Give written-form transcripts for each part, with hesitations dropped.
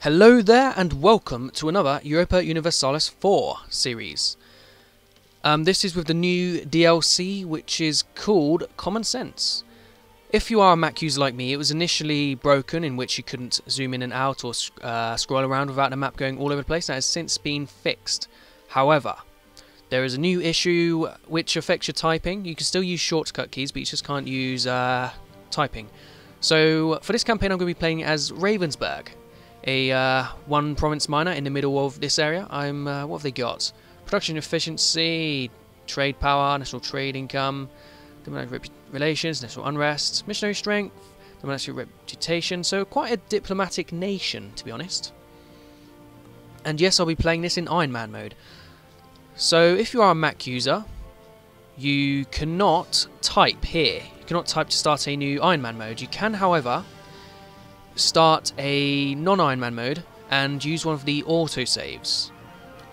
Hello there and welcome to another Europa Universalis 4 series. This is with the new DLC which is called Common Sense. If you are a Mac user like me, it was initially broken in which you couldn't zoom in and out or scroll around without the map going all over the place. That has since been fixed. However, there is a new issue which affects your typing. You can still use shortcut keys, but you just can't use typing. So for this campaign I'm going to be playing as Ravensburg, a one province miner in the middle of this area. What have they got? Production efficiency, trade power, national trade income, diplomatic relations, national unrest, missionary strength, diplomatic reputation. So quite a diplomatic nation, to be honest. And yes, I'll be playing this in Iron Man mode. So if you are a Mac user, you cannot type here. You cannot type to start a new Iron Man mode. You can, however, start a non-Iron Man mode and use one of the autosaves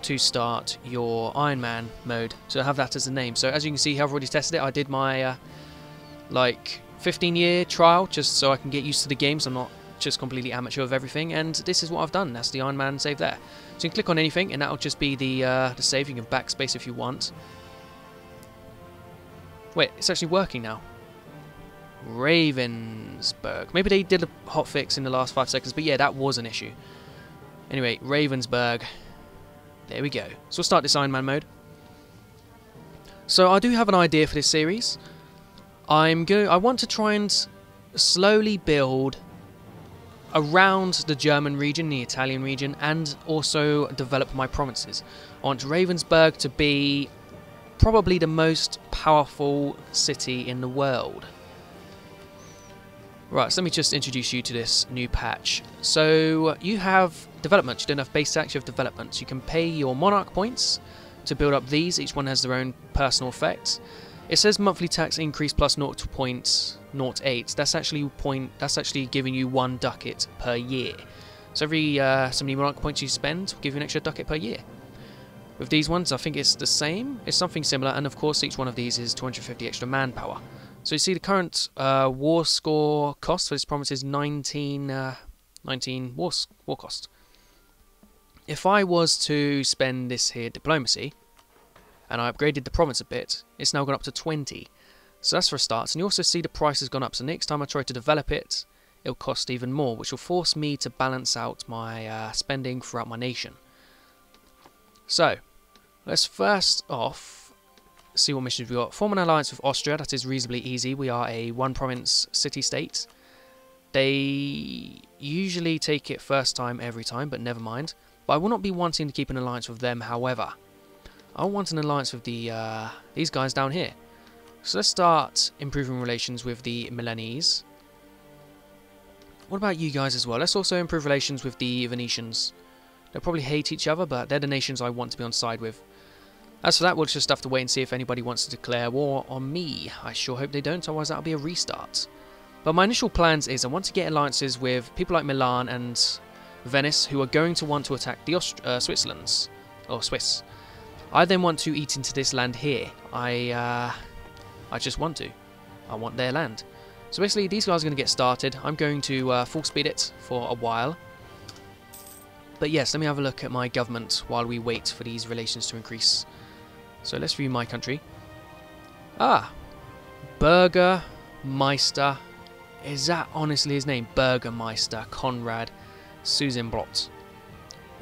to start your Iron Man mode. So have that as a name. So as you can see, I've already tested it. I did my like 15-year trial just so I can get used to the game, so I'm not just completely amateur of everything. And this is what I've done. That's the Iron Man save there. So you can click on anything, and that'll just be the save. You can backspace if you want. Wait, it's actually working now. Ravensburg. Maybe they did a hotfix in the last 5 seconds, but yeah, that was an issue. Anyway, Ravensburg. There we go. So we'll start this Iron Man mode. So I do have an idea for this series. I want to try and slowly build around the German region, the Italian region, and also develop my provinces. I want Ravensburg to be probably the most powerful city in the world. Right, so let me just introduce you to this new patch. So you have development, you don't have base tax, you have development. You can pay your monarch points to build up these, each one has their own personal effects. It says monthly tax increase plus 0.08. That's actually giving you 1 ducat per year. So every so many monarch points you spend will give you an extra ducat per year. With these ones, I think it's the same. It's something similar, and of course each one of these is 250 extra manpower. So you see the current war score cost for this province is 19 war cost. If I was to spend this here diplomacy, and I upgraded the province a bit, it's now gone up to 20. So that's for a start. And you also see the price has gone up, so next time I try to develop it, it'll cost even more, which will force me to balance out my spending throughout my nation. So, let's first off see what missions we got. Form an alliance with Austria. That is reasonably easy. We are a one province city-state. They usually take it first time every time, but never mind. But I will not be wanting to keep an alliance with them, however. I want an alliance with these guys down here. So let's start improving relations with the Milanese. What about you guys as well? Let's also improve relations with the Venetians. They'll probably hate each other, but they're the nations I want to be on side with. As for that, we'll just have to wait and see if anybody wants to declare war on me. I sure hope they don't, otherwise that'll be a restart. But my initial plans is I want to get alliances with people like Milan and Venice, who are going to want to attack the Switzerlands, or Swiss. I then want to eat into this land here. I just want to. I want their land. So basically, these guys are going to get started. I'm going to full speed it for a while. But yes, let me have a look at my government while we wait for these relations to increase. So let's view my country. Ah, Bürgermeister. Is that honestly his name? Bürgermeister Konrad Susenbrot.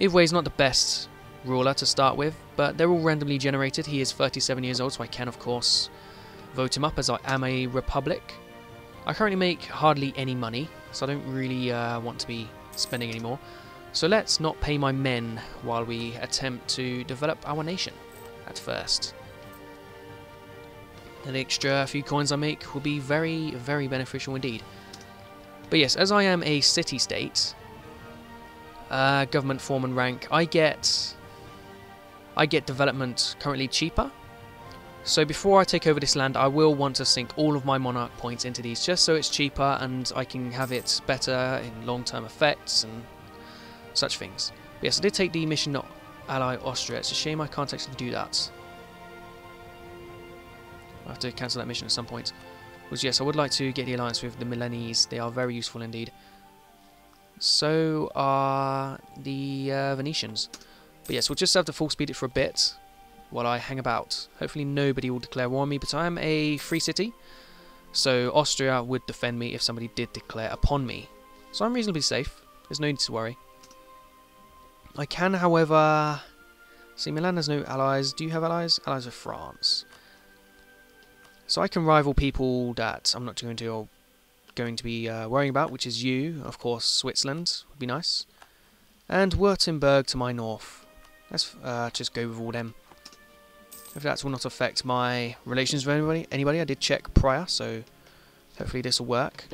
Either way, he's not the best ruler to start with, but they're all randomly generated. He is 37 years old, so I can, of course, vote him up as I am a republic. I currently make hardly any money, so I don't really want to be spending any more. So let's not pay my men while we attempt to develop our nation at first. And the extra few coins I make will be very, very beneficial indeed. But yes, as I am a city-state, government form and rank, I get development currently cheaper. So before I take over this land, I will want to sink all of my monarch points into these just so it's cheaper and I can have it better in long-term effects and such things. But yes, I did take the mission to ally Austria. It's a shame I can't actually do that. I'll have to cancel that mission at some point. Was yes, I would like to get the alliance with the Milanese. They are very useful indeed. So are the Venetians. But yes, we'll just have to full speed it for a bit while I hang about. Hopefully nobody will declare war on me, but I am a free city, so Austria would defend me if somebody did declare upon me. So I'm reasonably safe. There's no need to worry. I can, however... See, Milan has no allies. Do you have allies? Allies of France. So I can rival people that I'm not going to be worrying about, which is you, of course. Switzerland would be nice, and Württemberg to my north. Let's just go with all them. If that will not affect my relations with anybody. I did check prior, so hopefully this will work.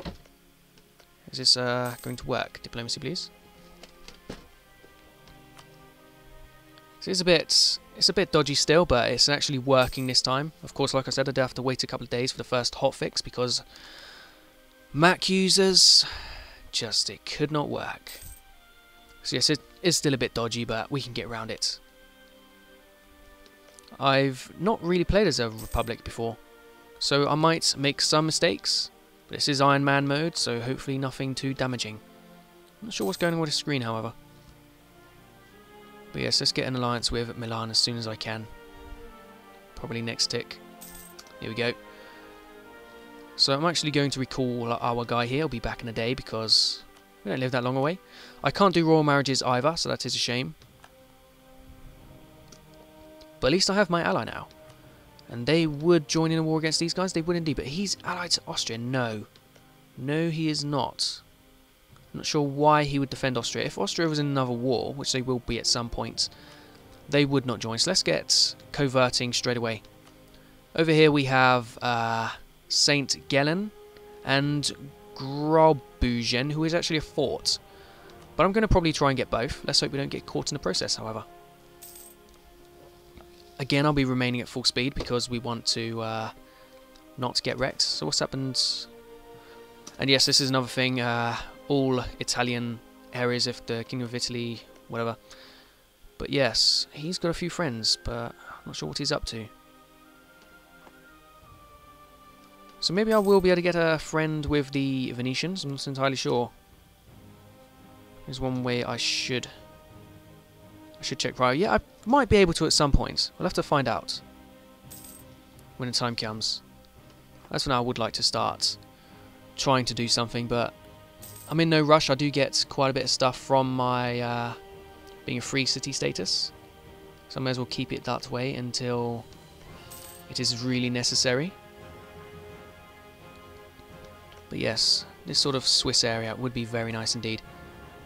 Is this going to work? Diplomacy, please. So it's a bit dodgy still, but it's actually working this time. Of course, like I said, I did have to wait a couple of days for the first hotfix because Mac users it could not work. So yes, it is still a bit dodgy, but we can get around it. I've not really played as a Republic before, so I might make some mistakes. But this is Iron Man mode, so hopefully nothing too damaging. I'm not sure what's going on with the screen, however. But yes, let's get an alliance with Milan as soon as I can. Probably next tick. Here we go. So I'm actually going to recall our guy here. He'll be back in a day because we don't live that long away. I can't do royal marriages either, so that is a shame. But at least I have my ally now. And they would join in a war against these guys. They would indeed. But he's allied to Austria. No. No, he is not. I'm not sure why he would defend Austria. If Austria was in another war, which they will be at some point, they would not join. So let's get coverting straight away. Over here we have St. Gallen and Graubünden, who is actually a fort. But I'm going to probably try and get both. Let's hope we don't get caught in the process, however. Again, I'll be remaining at full speed because we want to not get wrecked. So what's happened? And yes, this is another thing. All Italian areas, if the Kingdom of Italy, whatever. But yes, he's got a few friends, but I'm not sure what he's up to. So maybe I will be able to get a friend with the Venetians. I'm not entirely sure. There's one way I should check prior. Yeah, I might be able to at some point. We'll have to find out when the time comes. That's when I would like to start trying to do something, but I'm in no rush. I do get quite a bit of stuff from my being a free city status, so I may as well keep it that way until it is really necessary. But yes, this sort of Swiss area would be very nice indeed.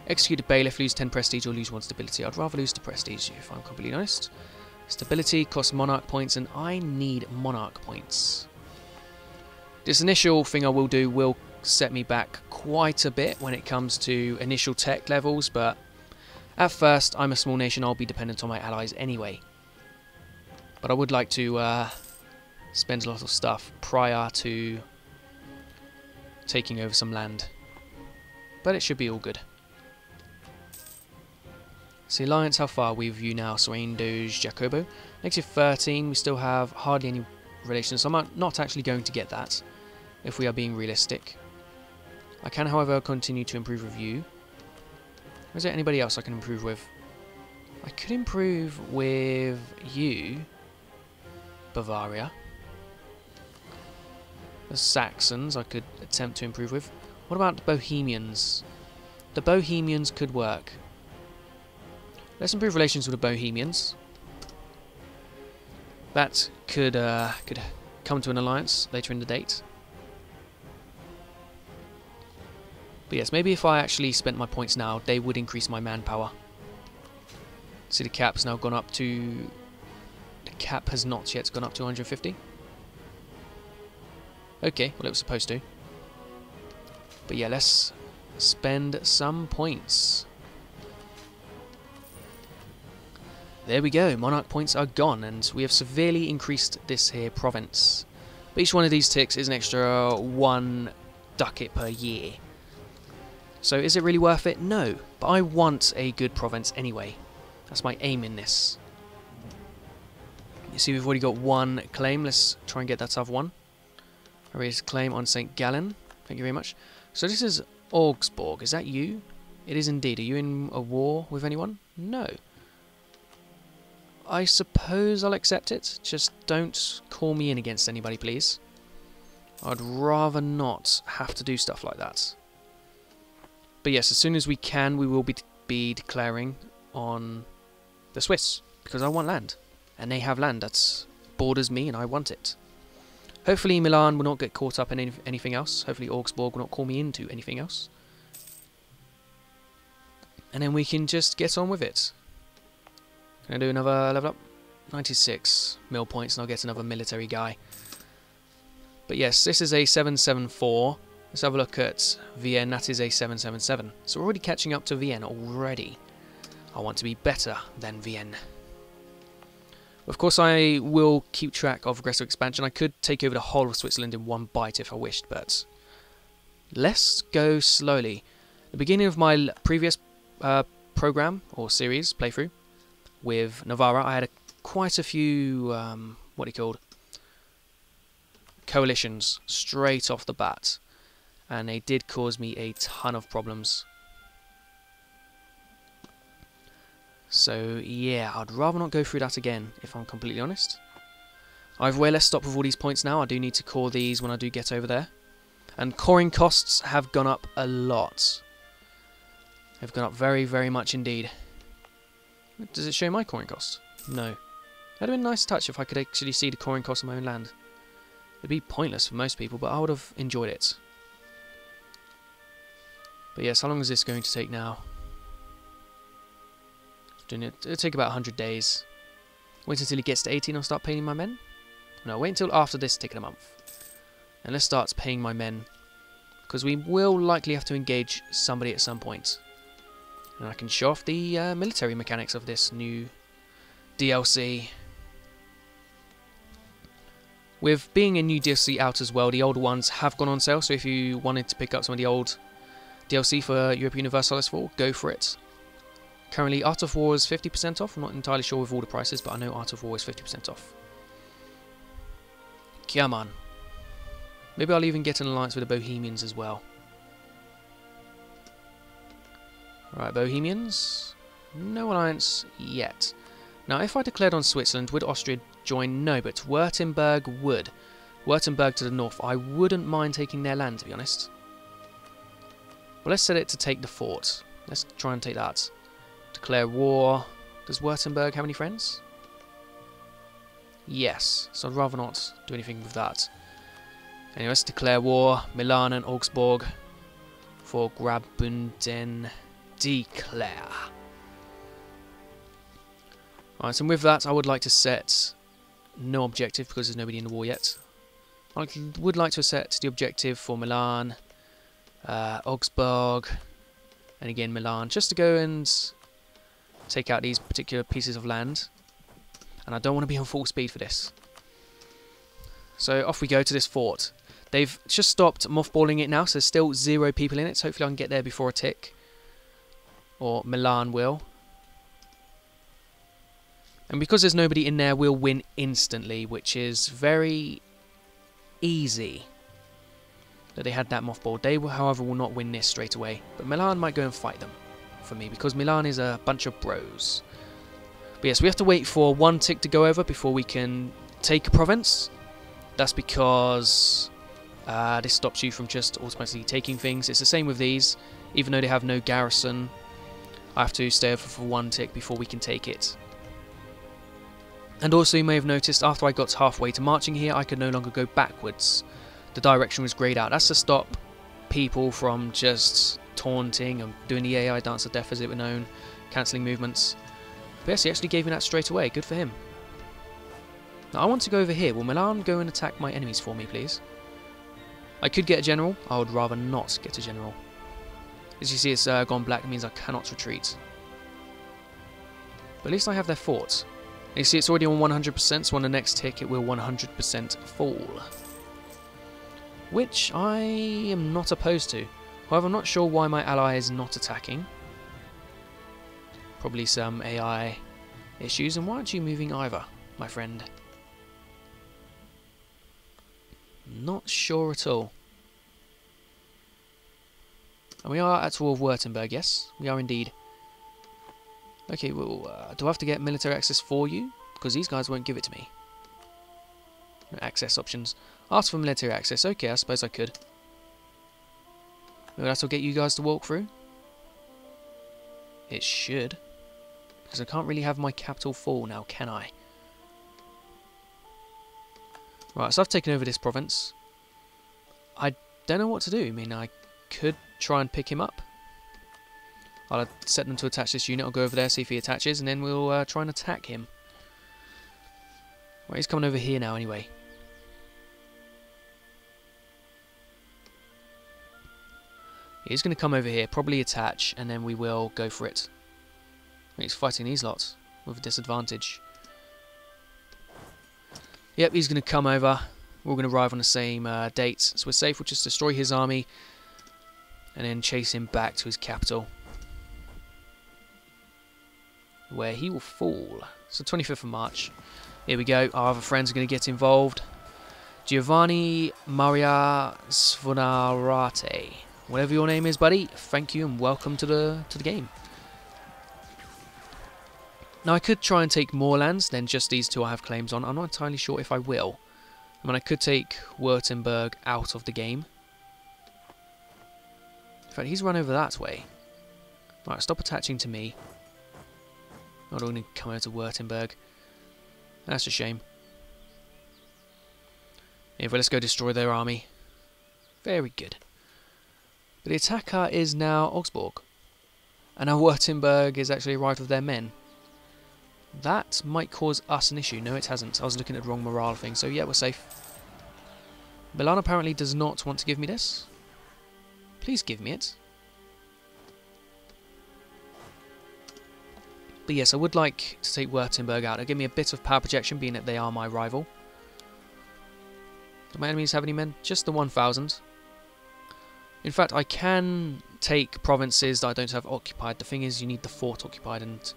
Executed bailiff, lose 10 prestige or lose 1 stability. I'd rather lose the prestige, if I'm completely honest. Stability costs monarch points, and I need monarch points. This initial thing I will do will set me back quite a bit when it comes to initial tech levels, but at first, I'm a small nation, I'll be dependent on my allies anyway. But I would like to spend a lot of stuff prior to taking over some land. But it should be all good. So alliance, how far are we with you now? Swain, Doge, Jacobo. Negative 13, we still have hardly any relations, so I'm not actually going to get that, if we are being realistic. I can, however, continue to improve with you. Is there anybody else I can improve with? I could improve with you, Bavaria. The Saxons I could attempt to improve with. What about the Bohemians? The Bohemians could work. Let's improve relations with the Bohemians. That could come to an alliance later in the date. But yes, maybe if I actually spent my points now, they would increase my manpower. See, the cap's now gone up to... The cap has not yet gone up to 150. Okay, well it was supposed to. But yeah, let's spend some points. There we go, monarch points are gone, and we have severely increased this here province. But each one of these ticks is an extra 1 ducat per year. So is it really worth it? No, but I want a good province anyway. That's my aim in this. You see we've already got 1 claim, let's try and get that other one. I raised claim on St. Gallen, thank you very much. So this is Augsburg, is that you? It is indeed. Are you in a war with anyone? No. I suppose I'll accept it. Just don't call me in against anybody, please. I'd rather not have to do stuff like that. But yes, as soon as we can, we will be declaring on the Swiss, because I want land. And they have land that borders me, and I want it. Hopefully Milan will not get caught up in anything else. Hopefully Augsburg will not call me into anything else. And then we can just get on with it. Can I do another level up? 96 mil points, and I'll get another military guy. But yes, this is a 774. Let's have a look at Vienne. That is a 777. So we're already catching up to Vienne already. I want to be better than Vienne. Of course, I will keep track of aggressive expansion. I could take over the whole of Switzerland in one bite if I wished, but let's go slowly. The beginning of my previous program or series playthrough with Navarra, I had quite a few what are you called, coalitions straight off the bat, and they did cause me a ton of problems. So yeah, I'd rather not go through that again, if I'm completely honest. Either way, let's stop with all these points now. I do need to core these when I do get over there. And coring costs have gone up a lot. They've gone up very, very much indeed. Does it show my coring cost? No. That'd have been a nice touch if I could actually see the coring cost of my own land. It'd be pointless for most people, but I would have enjoyed it. But yes, how long is this going to take now? It'll take about 100 days. Wait until he gets to 18, I'll start paying my men. No, wait until after this tick in a month. And let's start paying my men, because we will likely have to engage somebody at some point. And I can show off the military mechanics of this new DLC. With being a new DLC out as well, the older ones have gone on sale, so if you wanted to pick up some of the old DLC for Europa Universalis 4, go for it. Currently, Art of War is 50% off. I'm not entirely sure with all the prices, but I know Art of War is 50% off. Come on. Maybe I'll even get an alliance with the Bohemians as well. Right, Bohemians. No alliance yet. Now, if I declared on Switzerland, would Austria join? No, but Württemberg would. Württemberg to the north. I wouldn't mind taking their land, to be honest. But let's set it to take the fort. Let's try and take that. Declare war. Does Württemberg have any friends? Yes, so I'd rather not do anything with that. Anyway, let's declare war. Milan and Augsburg for Graubünden. Declare. Alright, and with that, I would like to set no objective because there's nobody in the war yet. I would like to set the objective for Milan, Augsburg, and again Milan, just to go and take out these particular pieces of land. And I don't want to be on full speed for this. So off we go to this fort. They've just stopped mothballing it now, so there's still 0 people in it. So hopefully I can get there before a tick. Or Milan will. And because there's nobody in there, we'll win instantly, which is very easy. That they had that mothball. They, however, will not win this straight away. But Milan might go and fight them for me, because Milan is a bunch of bros. But yes, we have to wait for 1 tick to go over before we can take a province. That's because this stops you from just automatically taking things. It's the same with these. Even though they have no garrison, I have to stay over for 1 tick before we can take it. And also, you may have noticed, after I got halfway to marching here, I could no longer go backwards. The direction was greyed out. That's to stop people from just taunting and doing the AI dance of death, as it were known, cancelling movements. But yes, he actually gave me that straight away. Good for him. Now, I want to go over here. Will Milan go and attack my enemies for me, please? I could get a general. I would rather not get a general. As you see, it's gone black. It means I cannot retreat. But at least I have their fort. And you see, it's already on 100%, so on the next tick, it will 100% fall. Which I am not opposed to. However, I'm not sure why my ally is not attacking. Probably some AI issues. And why aren't you moving either, my friend? Not sure at all. And we are at war of Württemberg, yes? We are indeed. Okay, well, do I have to get military access for you? Because these guys won't give it to me. Access options. Ask for military access. Okay, I suppose I could. Maybe that'll get you guys to walk through. It should. Because I can't really have my capital fall now, can I? Right, so I've taken over this province. I don't know what to do. I mean, I could try and pick him up. I'll set them to attach this unit. I'll go over there, see if he attaches, and then we'll try and attack him. Right, he's coming over here now anyway. He's going to come over here, probably attach, and then we will go for it. He's fighting these lots with a disadvantage. Yep, he's going to come over. We're going to arrive on the same date, so we're safe. We'll just destroy his army and then chase him back to his capital, where he will fall. So 25th of March. Here we go. Our other friends are going to get involved. Giovanni Maria Svonarate. Whatever your name is, buddy, thank you and welcome to the game. Now, I could try and take more lands than just these two I have claims on. I'm not entirely sure if I will. I mean, I could take Württemberg out of the game. In fact, he's run over that way. Right, stop attaching to me. I don't want to come over to Württemberg. That's a shame. Anyway, let's go destroy their army. Very good. But the attacker is now Augsburg. And now Württemberg is actually arrived with their men. That might cause us an issue. No, it hasn't. I was looking at the wrong morale thing. So yeah, we're safe. Milan apparently does not want to give me this. Please give me it. But yes, I would like to take Württemberg out. It'll give me a bit of power projection, being that they are my rival. Do my enemies have any men? Just the 1,000. In fact, I can take provinces that I don't have occupied. The thing is, you need the fort occupied, and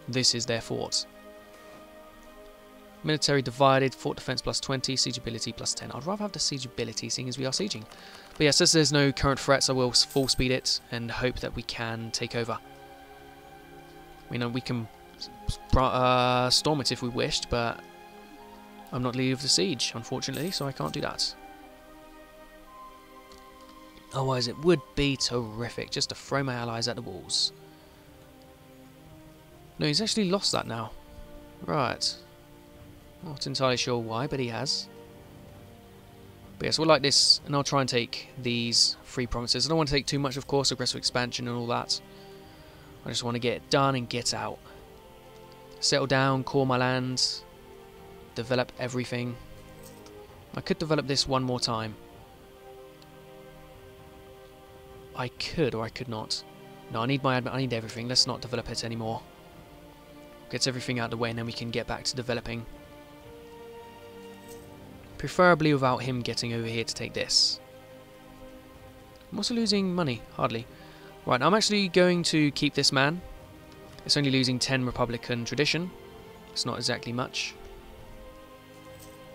this is their fort. Military divided, fort defense plus 20, siege ability plus 10. I'd rather have the siege ability, seeing as we are sieging. But yes, as there's no current threats, I will full speed it and hope that we can take over. You know, we can storm it if we wished, but I'm not leader of the siege, unfortunately, so I can't do that. Otherwise, it would be terrific just to throw my allies at the walls. No, he's actually lost that now. Right. Not entirely sure why, but he has. But yes, we'll like this, and I'll try and take these 3 provinces. I don't want to take too much, of course, aggressive expansion and all that. I just want to get it done and get out. Settle down, core my land, develop everything. I could develop this one more time. I could, or I could not. No, I need my admin. I need everything. Let's not develop it anymore. Gets everything out of the way, and then we can get back to developing. Preferably without him getting over here to take this. I'm also losing money. Hardly. Right, I'm actually going to keep this man. It's only losing 10 Republican tradition. It's not exactly much.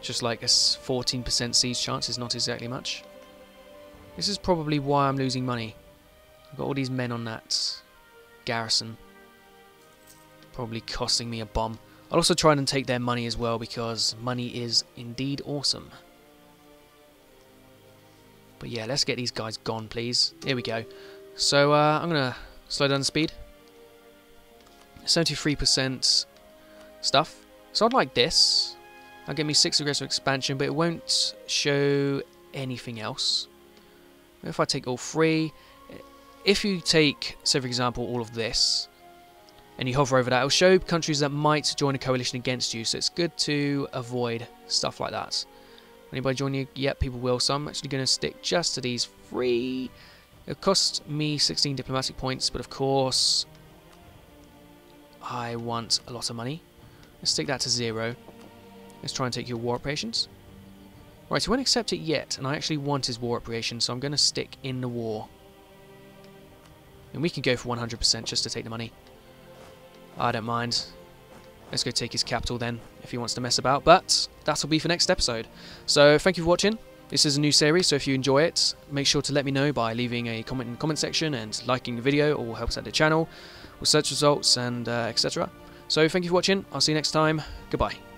Just like a 14% siege chance is not exactly much. This is probably why I'm losing money. I've got all these men on that garrison. Probably costing me a bomb. I'll also try and take their money as well, because money is indeed awesome. But yeah, let's get these guys gone, please. Here we go. So I'm going to slow down the speed. 73% stuff. So I'd like this. That'll give me 6 aggressive expansion, but it won't show anything else. If I take all 3, if you take, say for example, all of this, and you hover over that, it'll show countries that might join a coalition against you, so it's good to avoid stuff like that. Anybody join you? Yep, people will, so I'm actually going to stick just to these 3. It'll cost me 16 diplomatic points, but of course, I want a lot of money. Let's stick that to 0. Let's try and take your war operations. Right, he won't accept it yet, and I actually want his war operation, so I'm going to stick in the war. And we can go for 100% just to take the money. I don't mind. Let's go take his capital then, if he wants to mess about, but that'll be for next episode. So, thank you for watching. This is a new series, so if you enjoy it, make sure to let me know by leaving a comment in the comment section and liking the video. It will help us out the channel with search results and etc. So thank you for watching. I'll see you next time. Goodbye.